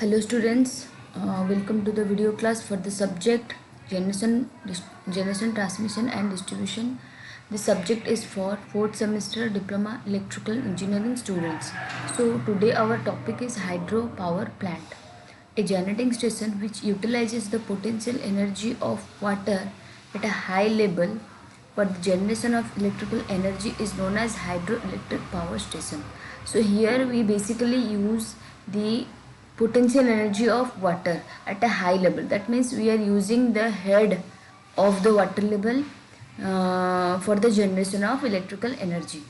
Hello students, welcome to the video class for the subject generation, transmission and distribution. The subject is for 4th semester diploma electrical engineering students. So today our topic is hydropower plant, a generating station which utilizes the potential energy of water at a high level for the generation of electrical energy is known as hydroelectric power station. So here we basically use the potential energy of water at a high level. That means we are using the head of the water level for the generation of electrical energy.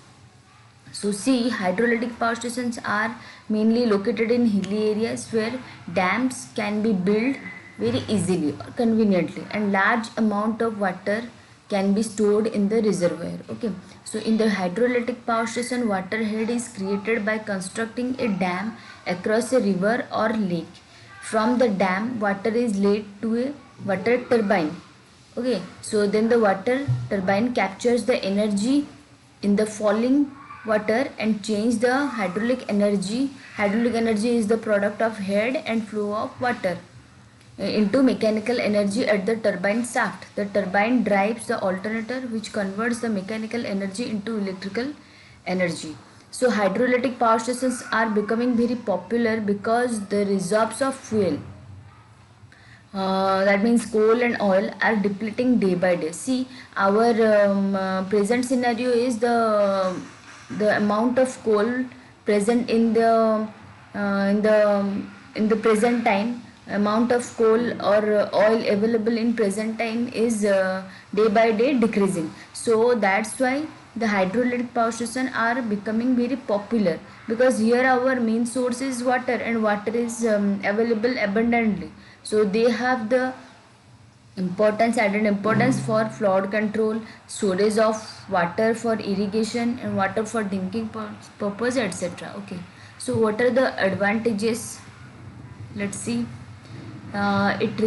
So see, hydroelectric power stations are mainly located in hilly areas where dams can be built very easily or conveniently, and large amount of water can be stored in the reservoir. Okay, so in the hydroelectric power station, water head is created by constructing a dam across a river or lake. From the dam, water is led to a water turbine. Okay, so then the water turbine captures the energy in the falling water and change the hydraulic energy. Hydraulic energy is the product of head and flow of water into mechanical energy at the turbine shaft. The turbine drives the alternator which converts the mechanical energy into electrical energy. So hydroelectric power stations are becoming very popular because the reserves of fuel, that means coal and oil, are depleting day by day. See, our present scenario is the amount of coal present in the present time. Amount of coal or oil available in present time is day by day decreasing. So that's why the hydroelectric power station are becoming very popular, because here our main source is water and water is available abundantly. So they have the added importance for flood control, storage of water for irrigation and water for drinking purpose, etc. Okay, so what are the advantages? Let's see. It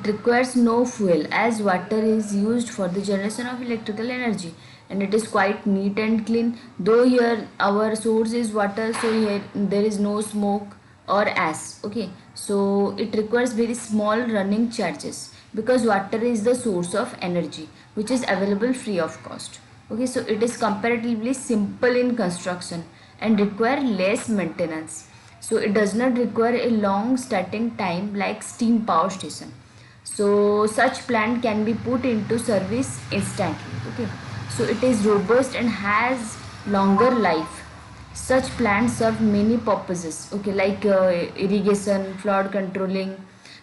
requires no fuel, as water is used for the generation of electrical energy, and it is quite neat and clean. Though here our source is water, so here there is no smoke or ash. Okay, so it requires very small running charges because water is the source of energy which is available free of cost. Okay, so it is comparatively simple in construction and require less maintenance. So it does not require a long starting time like steam power station. So such plant can be put into service instantly. Okay, so it is robust and has longer life. Such plants serve many purposes. Okay, like irrigation, flood controlling,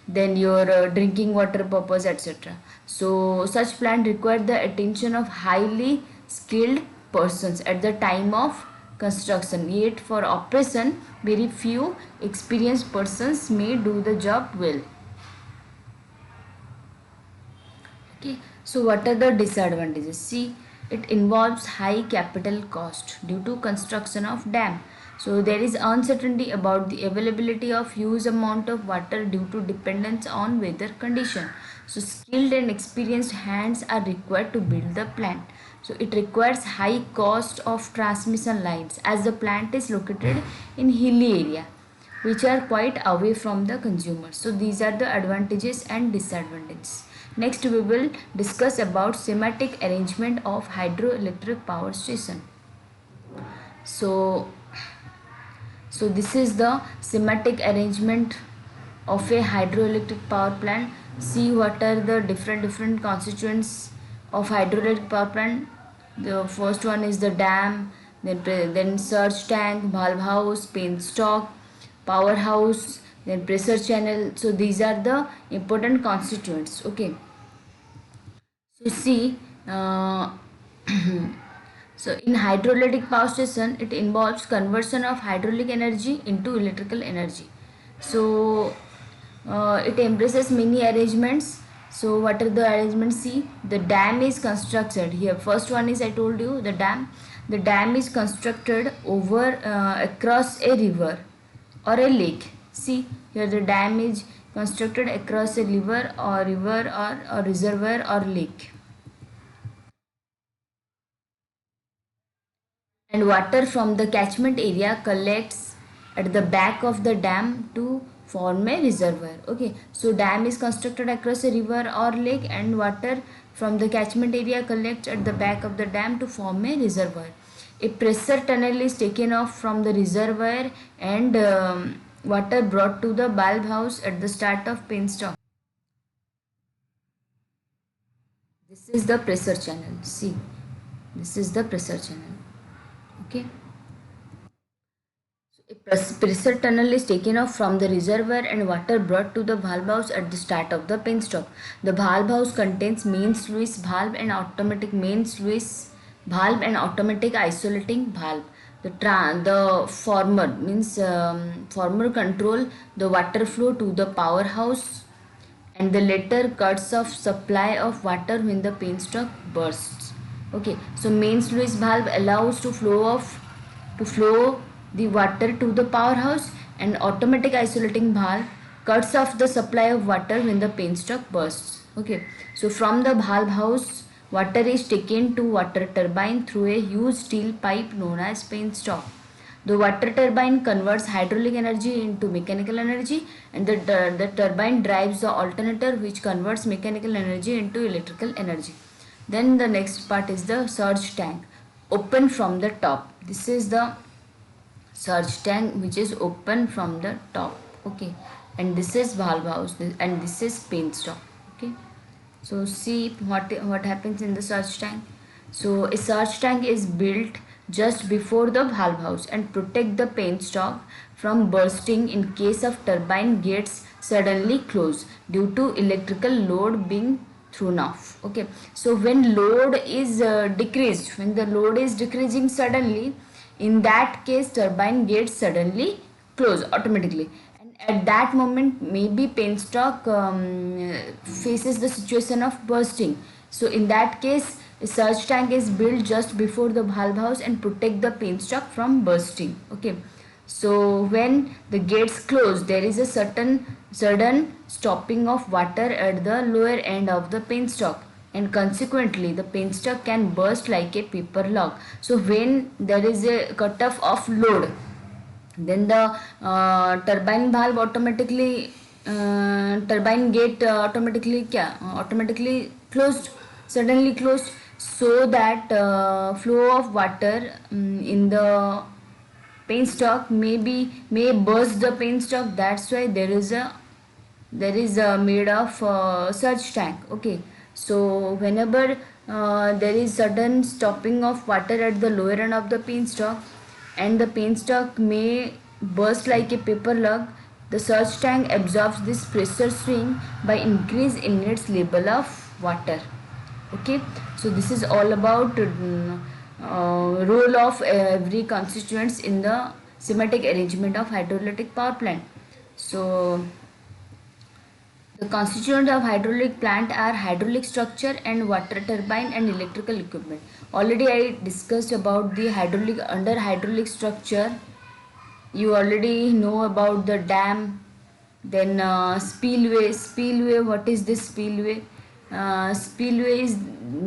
then your drinking water purpose, etc. So such plant require the attention of highly skilled persons at the time of construction. Yet for operation, very few experienced persons may do the job well. Okay, so what are the disadvantages? See, it involves high capital cost due to construction of dam. So there is uncertainty about the availability of huge amount of water due to dependence on weather condition. So skilled and experienced hands are required to build the plant. So it requires high cost of transmission lines as the plant is located in hilly area which are quite away from the consumers. So these are the advantages and disadvantages. Next we will discuss about schematic arrangement of hydroelectric power station. So this is the schematic arrangement of a hydroelectric power plant. See what are the different constituents of hydroelectric power plant. The first one is the dam, then surge tank, valve house, penstock, powerhouse, then pressure channel. So these are the important constituents. Okay, so see, so in hydroelectric power station, it involves conversion of hydraulic energy into electrical energy. So it embraces many arrangements. So what are the arrangements? See, the dam is constructed here. First one is, I told you, the dam. The dam is constructed over across a river or a lake. See, here the dam is constructed across a river or reservoir or lake. and water from the catchment area collects at the back of the dam to form a reservoir. Okay, so dam is constructed across a river or lake, and water from the catchment area collects at the back of the dam to form a reservoir. A pressure tunnel is taken off from the reservoir, and water brought to the bulb house at the start of penstock. This is the pressure channel. See, this is the pressure channel. Okay. A pressure tunnel is taken off from the reservoir and water brought to the valve house at the start of the penstock. The valve house contains main sluice valve and automatic main sluice valve and automatic isolating valve. The former means former control the water flow to the powerhouse, and the latter cuts off supply of water when the penstock bursts. Okay, so main sluice valve allows to flow the water to the powerhouse, and automatic isolating valve cuts off the supply of water when the penstock bursts. Okay, so from the valve house, water is taken to water turbine through a huge steel pipe known as penstock. The water turbine converts hydraulic energy into mechanical energy, and the turbine drives the alternator which converts mechanical energy into electrical energy. Then the next part is the surge tank, open from the top. This is the surge tank which is open from the top. Okay, and this is valve house, and this is penstock. Okay, so see what happens in the surge tank. So a surge tank is built just before the valve house and protect the penstock from bursting in case of turbine gets suddenly closed due to electrical load being thrown off. Okay, so when load is decreased, when the load is decreasing suddenly, in that case turbine gets suddenly closed automatically, and at that moment maybe penstock faces the situation of bursting. So in that case a surge tank is built just before the valve house and protect the penstock from bursting. Okay, so when the gates close, there is a sudden stopping of water at the lower end of the penstock, and consequently the penstock can burst like a paper log. So when there is a cutoff of load, then the turbine valve automatically turbine gate automatically closed, suddenly closed, so that flow of water in the penstock may burst the penstock. That's why there is a made of surge tank. Okay, so whenever there is sudden stopping of water at the lower end of the penstock and the penstock may burst like a paper log, the surge tank absorbs this pressure swing by increase in its level of water. Okay, so this is all about role of every constituents in the schematic arrangement of hydroelectric power plant. So the constituents of hydraulic plant are hydraulic structure and water turbine and electrical equipment. Already I discussed about the hydraulic structure. You already know about the dam, then spillway. What is this spillway? Spillway is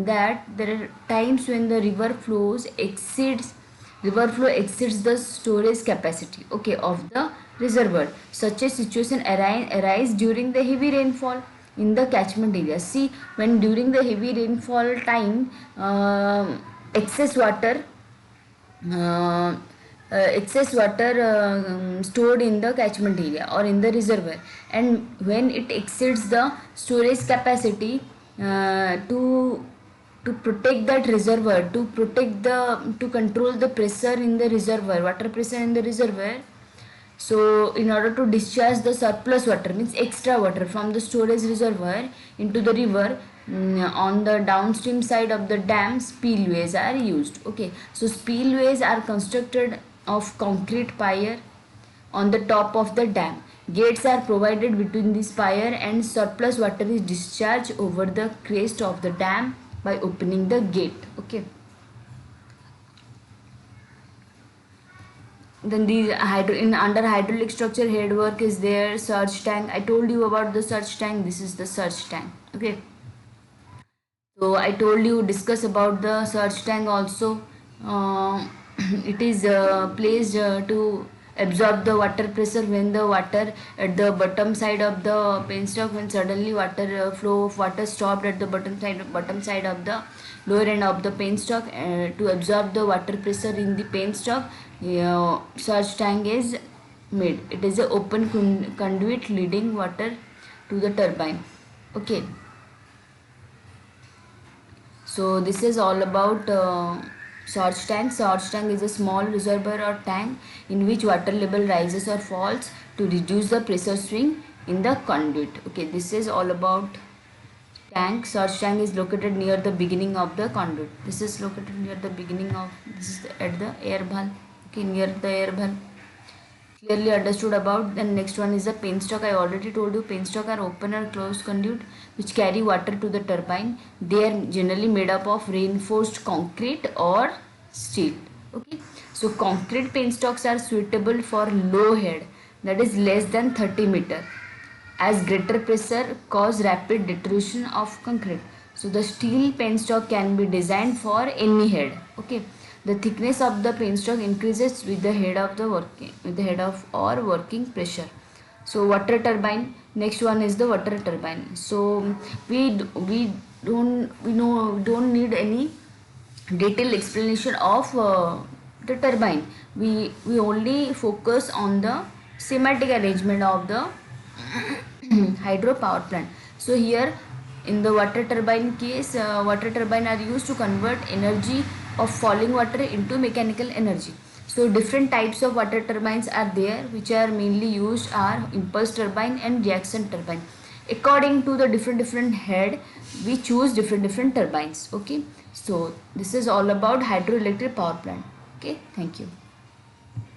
that there are times when the river flow exceeds the storage capacity, okay, of the reservoir. Such a situation arise during the heavy rainfall in the catchment area. See, when during the heavy rainfall time, excess water stored in the catchment area or in the reservoir, and when it exceeds the storage capacity, to protect that reservoir, to control the pressure in the reservoir, water pressure in the reservoir. So in order to discharge the surplus water, means extra water from the storage reservoir into the river, on the downstream side of the dam, spillways are used. Okay, so spillways are constructed of concrete pier on the top of the dam. Gates are provided between this pier, and surplus water is discharged over the crest of the dam by opening the gate. Okay, then these under hydraulic structure headwork is there. Surge tank, I told you about the surge tank. This is the surge tank. Okay, so I told you discuss about the surge tank also. it is placed to absorb the water pressure when the water at the bottom side of the penstock, when suddenly water flow of water stopped at the bottom side of the lower end of the penstock, to absorb the water pressure in the penstock, surge tank is made. It is a open conduit leading water to the turbine. Okay, so this is all about surge tank. Surge tank is a small reservoir or tank in which water level rises or falls to reduce the pressure swing in the conduit. Okay, this is all about tank. Surge tank is located near the beginning of the conduit. This is located near the beginning of, this is at the air valve. Okay, near the air valve. Clearly understood about. Then next one is the penstock. I already told you penstock are open or closed conduit which carry water to the turbine. They are generally made up of reinforced concrete or steel. Okay, so concrete penstocks are suitable for low head, that is less than 30 meter, as greater pressure cause rapid deterioration of concrete. So the steel penstock can be designed for any head. Okay, the thickness of the penstock increases with the head of the working pressure. So water turbine. Next one is the water turbine. So we don't need any detailed explanation of the turbine. We only focus on the schematic arrangement of the hydro power plant. So here in the water turbine case, water turbine are used to convert energy of falling water into mechanical energy. So different types of water turbines are there, which are mainly used are impulse turbine and reaction turbine. According to the different head, we choose different turbines. Okay, so this is all about hydroelectric power plant. Okay, thank you.